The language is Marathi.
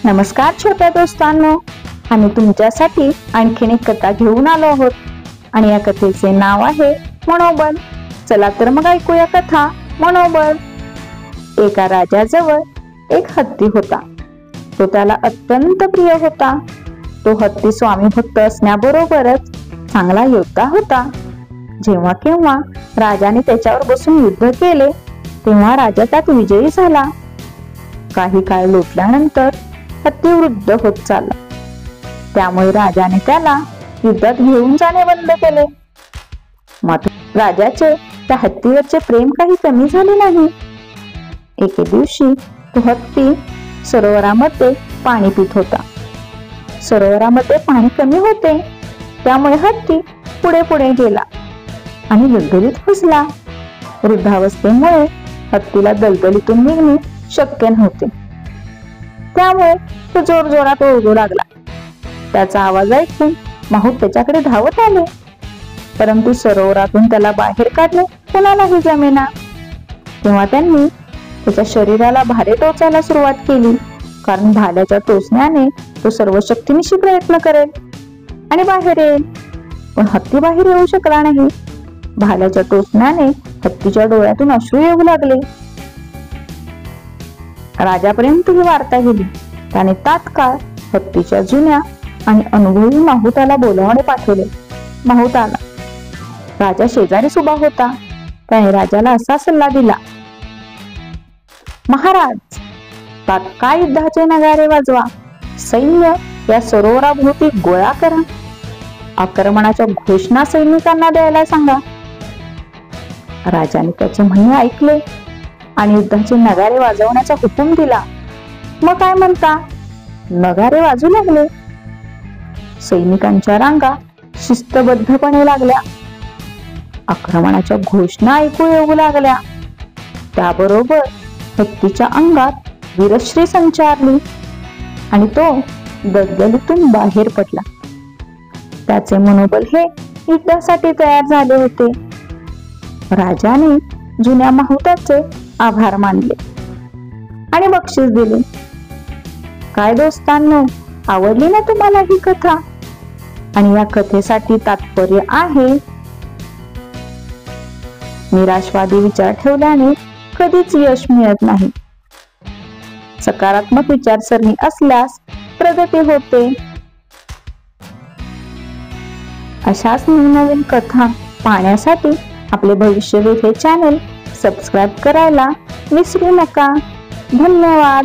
नमस्कार छोट्या दोस्तांनो, आम्ही तुमच्यासाठी आणखीन एक कथा घेऊन आलो आहोत आणि या कथेचे नाव आहे मनोबल। चला तर मग ऐकूया कथा मनोबल। एका राजाजवळ एक हत्ती होता। तो त्याला अत्यंत प्रिय होता। तो हत्ती स्वामी भक्त असण्याबरोबरच चांगला योद्धा होता। जेव्हा केव्हा राजाने त्याच्यावर बसून युद्ध केले तेव्हा राजा त्यात विजयी झाला। काही काळ लोटल्यानंतर हत्ती वृद्ध होत चालला। त्यामुळे राजाने त्याला युद्धात घेऊन जाणे बंद केले। मात्र राजाचे त्या हत्तीवरचे प्रेम काही कमी झाले नाही। एके दिवशी तो हत्ती सरोवरामध्ये पाणी पित होता। सरोवरामध्ये पाणी कमी होते, त्यामुळे हत्ती पुढे पुढे गेला आणि दलदलीत फसला। वृद्धावस्थेमुळे हत्तीला दलदलीतून निघणे शक्य नव्हते, त्यामुळे तो जोरजोरात ओरडू लागला। त्याचा आवाज ऐकून माहूत त्याच्याकडे धावत आले, परंतु सरोवरातून त्याला बाहेर काढणे कोणालाही जमेना। तेव्हा त्यांनी त्याच्या शरीराला भाले टोचायला सुरुवात केली, कारण भाल्याच्या टोचण्याने तो सर्व शक्तीनिशी प्रयत्न करेल आणि बाहेर येईल, पण हत्ती बाहेर येऊ शकला नाही। भाल्याच्या टोचण्याने हत्तीच्या डोळ्यातून अश्रू येऊ लागले। राजापर्यंत ही वार्ता गेली। त्याने तात्काळ हत्तीच्या जुन्या आणि अनुभवी माहुताला बोलावणे पाठवले। माहुत आला। राजा शेजारीच उभा होता। त्याने राजाला असा सल्ला दिला, महाराज, तात्काळ युद्धाचे नगारे वाजवा, सैन्य या सरोवराभोवती गोळा करा, आक्रमणाच्या घोषणा सैनिकांना द्यायला सांगा। राजाने त्याचे म्हणणे ऐकले आणि युद्धाचे नगारे वाजवण्याचा हुकूम दिला। मग काय म्हणता, नगारे वाजू लागले। सैनिकांच्या रांगा शिस्तबद्धपणे लागल्या। आक्रमणाच्या घोषणा ऐकू येऊ लागल्या। त्याबरोबर हत्तीच्या अंगात वीरश्री संचारली आणि तो दलदलीतून बाहेर पडला। त्याचे मनोबल हे युद्धासाठी तयार झाले होते। राजाने जुन्या माहुताचे आभार मानले आणि बक्षीस दिले। काय दोस्तांनो, आवडली ना तुम्हाला ही कथा? आणि या कथेसाठी तात्पर्य आहे, निराशवादी विचार ठेवल्याने कधीच यश मिळत नाही। सकारात्मक विचारसरणी असल्यास प्रगती होते। अशाच नवीन कथा पाहण्यासाठी आपले भविष्यवेध हे चॅनल सबस्क्राईब करायला विसरू नका। धन्यवाद।